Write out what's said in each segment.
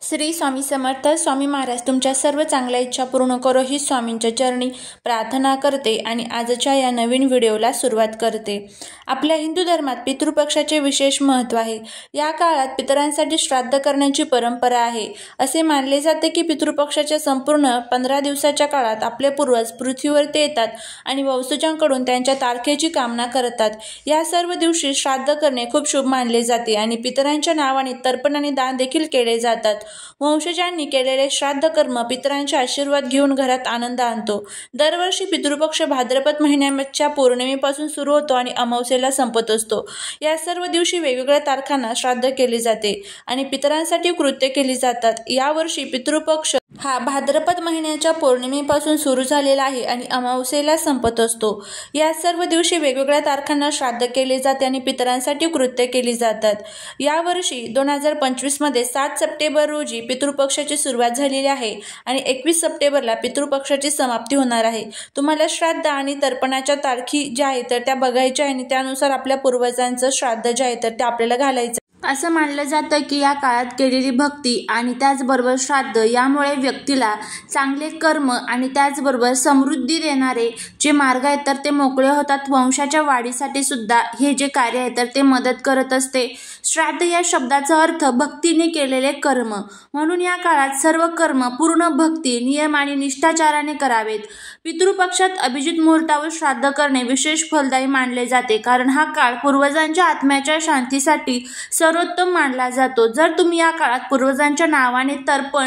श्री स्वामी समर्थ. स्वामी महाराज तुमच्या सर्व चांगल्या इच्छा पूर्ण करो ही स्वामींच्या चरणी प्रार्थना करते आणि आजच्या या नवीन व्हिडिओला सुरुवात करते. आपल्या हिंदू धर्मात पितृपक्षाचे विशेष महत्त्व आहे. या काळात पितरांसाठी श्राद्ध करण्याची परंपरा आहे. असे मानले जाते की पितृपक्षाच्या संपूर्ण 15 दिवसाच्या काळात आपले पूर्वज पृथ्वीवरती येतात आणि वंशजांकडून त्यांच्या तारखेची कामना करतात. या सर्व दिवशी श्राद्ध करणे खूप शुभ मानले जाते आणि पितरांच्या नावाने तर्पण आणि दान देखील केले जातात. वंशजांनी केलेले श्राद्ध कर्म पितरांचे आशीर्वाद घेऊन घरात आनंद आणतो. दरवर्षी पितृपक्ष भाद्रपद महिन्याच्या पौर्णिमेपासून सुरू होतो आणि अमावस्येला संपत असतो. या सर्व दिवशी वेगवेगळ्या तारखांना श्राद्ध केले जाते आणि पितरांसाठी कृत्य केली जातात. यावर्षी पितृपक्ष हा भाद्रपद महिन्याच्या पौर्णिमेपासून सुरू झालेला आहे आणि अमावस्येला संपत असतो. या सर्व दिवशी वेगवेगळ्या तारखांना श्राद्ध केले जाते आणि पितरांसाठी कृत्य केली जातात. यावर्षी 2025 मध्ये 7 सप्टेंबर रोजी पितृपक्षाची सुरुवात झालेली आहे आणि 21 सप्टेंबरला पितृपक्षाची समाप्ती होणार आहे. तुम्हाला श्राद्ध आणि तर्पणाच्या तारखी ज्या आहेत तर त्या बघायच्या आणि त्यानुसार आपल्या पूर्वजांचं श्राद्ध जे आहे तर ते आपल्याला घालायचं. असं मानलं जातं की या काळात केलेली भक्ती आणि त्याचबरोबर श्राद्ध यामुळे व्यक्तीला चांगले कर्म आणि त्याचबरोबर समृद्धी देणारे जे मार्ग आहेत तर ते मोकळे होतात. वंशाच्या वाढीसाठी सुद्धा हे जे कार्य आहे तर ते मदत करत असते. श्राद्ध या शब्दाचा अर्थ भक्तीने केलेले कर्म, म्हणून या काळात सर्व कर्म पूर्ण भक्ती, नियम आणि निष्ठाचाराने करावेत. पितृपक्षात अभिजित मुहूर्तावर श्राद्ध करणे विशेष फलदायी मानले जाते, कारण हा काळ पूर्वजांच्या आत्म्याच्या शांतीसाठी सर्वोत्तम मानला जातो. जर तुम्ही या काळात पूर्वजांच्या नावाने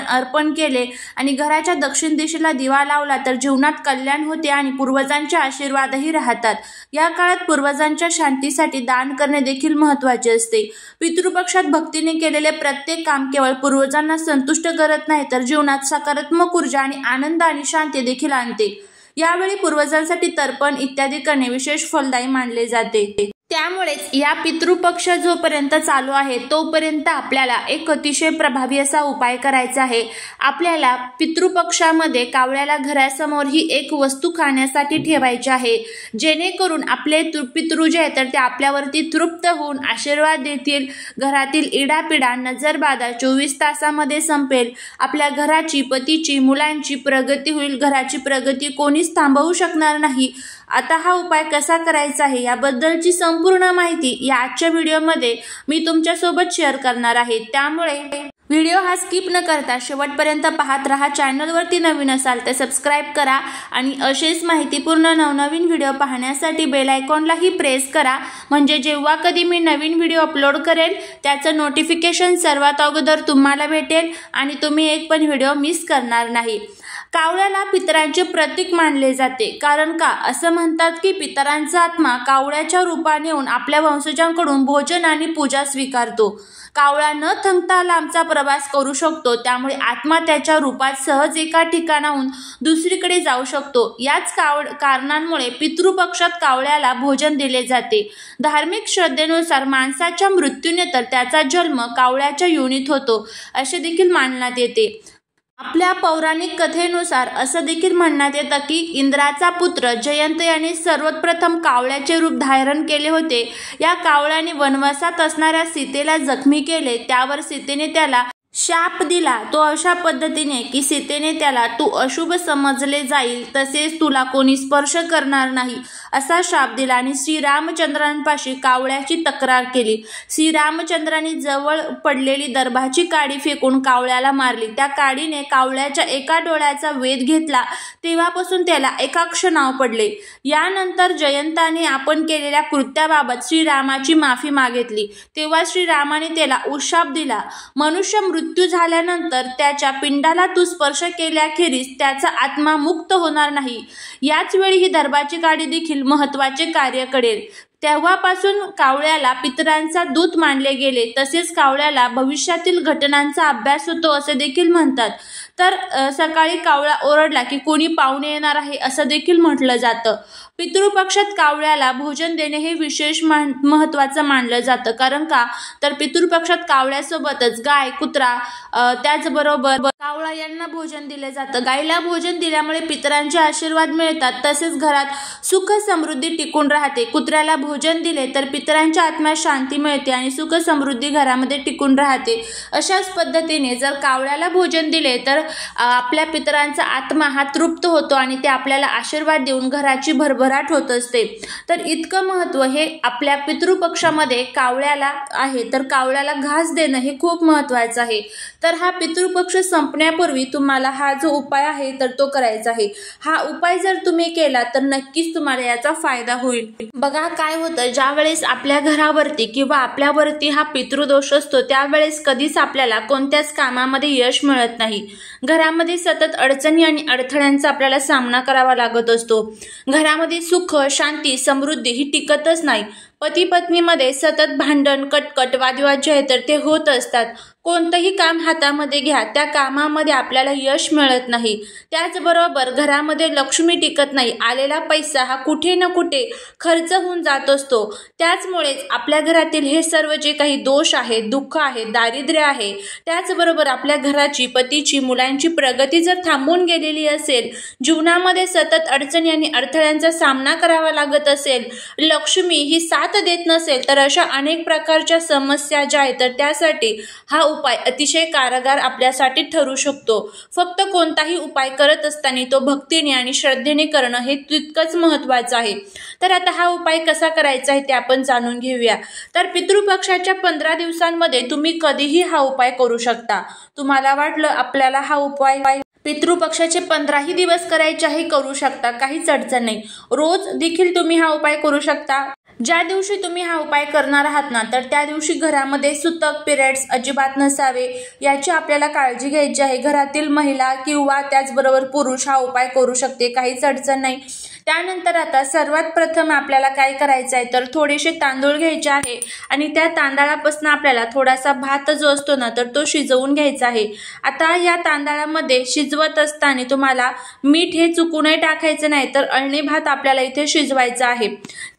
अर्पण केले आणि घराच्या दक्षिण दिशेला दिवा लावला तर जीवनात कल्याण होते आणि पूर्वजांचे आशीर्वादही राहतात. या काळात पूर्वजांच्या शांतीसाठी दान करणे देखील महत्त्वाचे असते. पितृपक्षात भक्तीने केलेले प्रत्येक काम केवळ पूर्वजांना संतुष्ट करत नाही तर जीवनात सकारात्मक ऊर्जा आणि आनंद आणि शांती देखील आणते. यावेळी पूर्वजांसाठी तर्पण इत्यादी करणे विशेष फलदायी मानले जाते. त्यामुळेच या पितृपक्ष जोपर्यंत चालू आहे तोपर्यंत आपल्याला एक अतिशय प्रभावी असा उपाय करायचा आहे. आपल्याला पितृपक्षामध्ये कावळ्याला घरासमोर ही एक वस्तू खाण्यासाठी ठेवायची आहे, जेणेकरून आपले पितृ जे आहेत तर ते आपल्यावरती तृप्त होऊन आशीर्वाद देतील. घरातील इडापिडा नजरबाधा 24 तासामध्ये संपेल. आपल्या घराची, पतीची, मुलांची प्रगती होईल. घराची प्रगती कोणीच थांबवू शकणार नाही. आता हा उपाय कसा करायचा आहे याबद्दलची संपूर्ण माहिती या आजच्या व्हिडिओमध्ये मी तुमच्यासोबत शेअर करणार आहे. त्यामुळे व्हिडिओ हा स्किप न करता शेवटपर्यंत पाहत राहा. चॅनलवरती नवीन असाल तर सबस्क्राईब करा आणि असेच माहितीपूर्ण नवनवीन व्हिडिओ पाहण्यासाठी बेल आयकॉनलाही प्रेस करा, म्हणजे जेव्हा कधी मी नवीन व्हिडिओ अपलोड करेल त्याचं नोटिफिकेशन सर्वात अगोदर तुम्हाला भेटेल आणि तुम्ही एक पण व्हिडिओ मिस करणार नाही. कावळ्याला पितरांचे प्रतीक मानले जाते, कारण का असं म्हणतात की पितरांचा आत्मा कावळ्याच्या रूपाने येऊन आपल्या वंशजांकडून भोजन आणि पूजा स्वीकारतो. कावळा न थकता लांबचा प्रवास करू शकतो, त्यामुळे आत्मा त्याच्या रूपात सहज एका ठिकाणाहून दुसरीकडे जाऊ शकतो. याच कारणांमुळे पितृपक्षात कावळ्याला भोजन दिले जाते. धार्मिक श्रद्धेनुसार माणसाच्या मृत्यूनंतर त्याचा जन्म कावळ्याच्या योनीत होतो असे देखील मानण्यात येते. आपल्या पौराणिक कथेनुसार असं देखील म्हणण्यात येतं की इंद्राचा पुत्र जयंत याने सर्वप्रथम कावळ्याचे रूप धारण केले होते. या कावळ्याने वनवासात असणाऱ्या सीतेला जखमी केले. त्यावर सीतेने त्याला शाप दिला. तो अशा पद्धतीने की सीतेने त्याला तू अशुभ समजले जाईल, तसेच तुला कोणी स्पर्श करणार नाही असा शाप दिला आणि श्रीरामचंद्रांपाशी कावळ्याची तक्रार केली. श्रीरामचंद्रांनी जवळ पडलेली दर्भाची काडी फेकून कावळ्याला मारली. त्या काडीने कावळ्याच्या एका डोळ्याचा वेध घेतला. तेव्हापासून त्याला एकाक्ष नाव पडले. यानंतर जयंताने आपण केलेल्या कृत्याबाबत श्रीरामाची माफी मागितली. तेव्हा श्रीरामाने त्याला उशाप दिला. मनुष्य मृत्यू झाल्यानंतर त्याच्या पिंडाला तू स्पर्श केल्याखेरीज त्याचा आत्मा मुक्त होणार नाही. याच वेळी ही दर्भाची काडी देखील महत्त्वाचे कार्य करेल. तेव्हापासून कावळ्याला पितरांचा दूत मानले गेले. तसेच कावळ्याला भविष्यातील घटनांचा अभ्यास होतो असे देखील म्हणतात. तर सकाळी कावळा ओरडला की कोणी पाहुणे येणार आहे असं देखील म्हटलं जातं. पितृपक्षात कावळ्याला भोजन देणे हे विशेष महत्त्वाचं मानलं जातं. कारण का तर पितृपक्षात कावळ्यासोबतच गाय, कुत्रा, त्याचबरोबर कावळा यांना भोजन दिले जातं. गायीला भोजन दिल्यामुळे पितरांचे आशीर्वाद मिळतात, तसेच घरात सुख समृद्धी टिकून राहते. कुत्र्याला भोजन दिले तर पितरांच्या आत्म्यात शांती मिळते आणि सुख समृद्धी घरामध्ये टिकून राहते. अशाच पद्धतीने जर कावळ्याला भोजन दिले तर आपल्या पितरांचा आत्मा हा तृप्त होतो आणि ते आपल्याला आशीर्वाद देऊन घराची भरभराट होत असते. तर इतकं महत्त्व हे आपल्या पितृपक्षामध्ये कावळ्याला आहे. तर कावळ्याला घास देणं हे खूप महत्त्वाचं आहे. तर हा पितृपक्ष संपण्यापूर्वी तुम्हाला हा जो उपाय आहे तर तो करायचा आहे. हा उपाय जर तुम्ही केला तर नक्कीच तुम्हाला याचा फायदा होईल. बघा काय होतं, ज्या वेळेस आपल्या घरावरती किंवा आपल्यावरती हा पितृदोष असतो त्यावेळेस कधीच आपल्याला कोणत्याच कामामध्ये यश मिळत नाही. घरामध्ये सतत अडचणी आणि अडथळ्यांचा आपल्याला सामना करावा लागत असतो. घरामध्ये सुख, शांती, समृद्धी ही टिकतच नाही. पती पत्नीमध्ये सतत भांडण, कटकट, वादविवाद जे आहे तर ते होत असतात. कोणतंही काम हातामध्ये घ्या, त्या कामामध्ये आपल्याला यश मिळत नाही. त्याचबरोबर घरामध्ये लक्ष्मी टिकत नाही. आलेला पैसा हा कुठे ना कुठे खर्च होऊन जात असतो. त्याचमुळेच आपल्या घरातील हे सर्व जे काही दोष आहे, दुःख आहे, दारिद्र्य आहे, त्याचबरोबर आपल्या घराची, पतीची, मुलांची प्रगती जर थांबून गेलेली असेल, जीवनामध्ये सतत अडचणी आणि अडथळ्यांचा सामना करावा लागत असेल, लक्ष्मी ही साथ देत नसेल, तर अशा अनेक प्रकारच्या समस्या ज्या आहेत तर त्यासाठी हा उपाय अतिशय कारगर आपल्यासाठी ठरू शकतो. फक्त कोणताही उपाय करत असताना तो भक्तीने आणि श्रद्धेने करणं हे तितकंच महत्त्वाचं आहे. तर आता हा उपाय कसा करायचा आहे ते आपण जाणून घेऊया. तर पितृपक्षाच्या 15 दिवसांमध्ये तुम्ही कधीही हा उपाय करू शकता. तुम्हाला वाटलं आपल्याला हा उपाय पितृपक्षाचे 15ही दिवस करायचे आहे, करू शकता, काहीच अडचण नाही. रोज देखील तुम्ही हा उपाय करू शकता. ज्या दिवशी तुम्ही हा उपाय करणार आहात ना तर त्या दिवशी घरामध्ये सुतक, पिरियड्स अजिबात नसावे याची आपल्याला काळजी घ्यायची आहे. घरातील महिला किंवा त्याचबरोबर पुरुष हा उपाय करू शकते, काहीच अडचण नाही. त्यानंतर आता सर्वात प्रथम आपल्याला काय करायचं आहे तर थोडेसे तांदूळ घ्यायचे आहे आणि त्या तांदळापासून आपल्याला थोडासा भात जो असतो ना तर तो शिजवून घ्यायचा आहे. आता या तांदळामध्ये शिजवत असताना तुम्हाला मीठ हे चुकूनही टाकायचं नाही, तर अळणी भात आपल्याला इथे शिजवायचा आहे.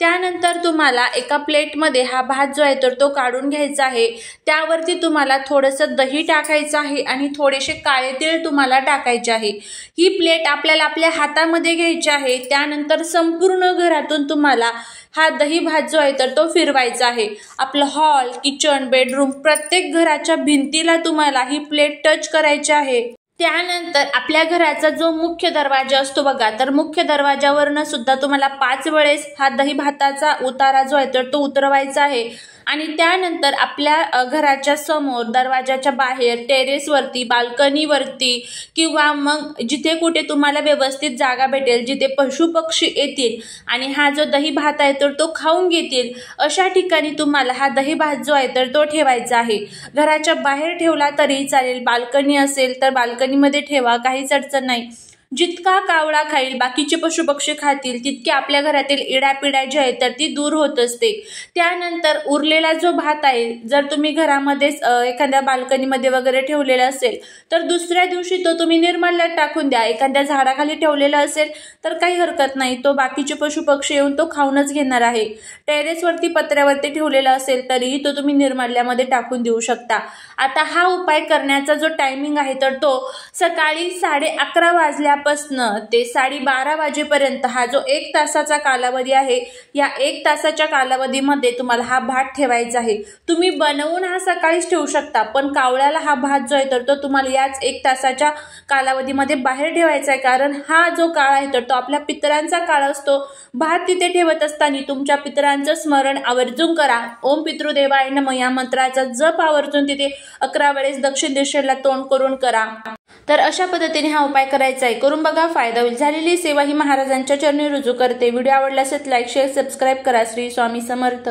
त्यानंतर तुम्हाला एका प्लेटमध्ये हा भात जो आहे तर तो काढून घ्यायचा आहे. त्यावरती तुम्हाला थोडंसं दही टाकायचं आहे आणि थोडेसे काळे तीळ तुम्हाला टाकायचे आहे. ही प्लेट आपल्याला आपल्या हातामध्ये घ्यायची आहे. त्यानंतर संपूर्ण घरातून तुम्हाला हा दही भात जो आहे तर तो फिरवायचा आहे. आपलं हॉल, किचन, बेडरूम प्रत्येक घराच्या भिंतीला तुम्हाला ही प्लेट टच करायची आहे. त्यानंतर आपल्या घराचा जो मुख्य दरवाजा असतो बघा, तर मुख्य दरवाजावरनं सुद्धा तुम्हाला 5 वेळेस हा दही भाताचा उतारा जो आहे तर तो उतरवायचा आहे. आणि त्यानंतर आपल्या घराच्या समोर, दरवाजाच्या बाहेर, टेरेसवरती, बाल्कनीवरती किंवा मग जिथे कुठे तुम्हाला व्यवस्थित जागा भेटेल, जिथे पशुपक्षी येतील आणि हा जो दही भात आहे तर तो खाऊन घेतील, अशा ठिकाणी तुम्हाला हा दही भात जो आहे तर तो ठेवायचा आहे. घराच्या बाहेर ठेवला तरी चालेल, बाल्कनी असेल तर बाल्कनीमध्ये ठेवा, काहीच अडचण नाही. जितका कावळा खाईल, बाकीचे पशुपक्षी खातील, तितके आपल्या घरातील इडापिडा जी आहे तर ती दूर होत असते. त्यानंतर उरलेला जो भात आहे, जर तुम्ही घरामध्येच एखाद्या बाल्कनीमध्ये वगैरे ठेवलेला असेल तर दुसऱ्या दिवशी तो तुम्ही निर्माल्यात टाकून द्या. एखाद्या झाडाखाली ठेवलेला असेल तर काही हरकत नाही, तो बाकीचे पशुपक्षी येऊन तो खाऊनच घेणार आहे. टेरेसवरती, पत्र्यावरती ठेवलेला असेल तरीही तो तुम्ही निर्माल्यामध्ये टाकून देऊ शकता. आता हा उपाय करण्याचा जो टायमिंग आहे तर तो सकाळी 11:30 वाजल्यापासून ते 12:30 वाजेपर्यंत हा जो 1 तासाचा कालावधी आहे, या 1 तासाच्या कालावधीमध्ये तुम्हाला हा भात ठेवायचा आहे. तुम्ही बनवून हा सकाळीच ठेवू शकता, पण कावळ्याला हा भात जो आहे तर तो तुम्हाला याच 1 तासाच्या कालावधीमध्ये बाहेर ठेवायचा आहे. कारण हा जो काळ आहे तर तो आपल्या पितरांचा काळ असतो. भात तिथे ठेवत असताना तुमच्या पितरांचं स्मरण आवर्जून करा. ओम पितृदेवाय नमः या मंत्राचा जप आवर्जून तिथे 11 वेळेस दक्षिण दिशेला तोंड करून करा. तर अशा पद्धतीने हा उपाय करायचा आहे. करून बघा, फायदा होईल. झालेली सेवा ही महाराजांच्या चरणी रुजू करते. व्हिडिओ आवडला असेल लाईक, शेअर, सबस्क्राईब करा. श्री स्वामी समर्थ.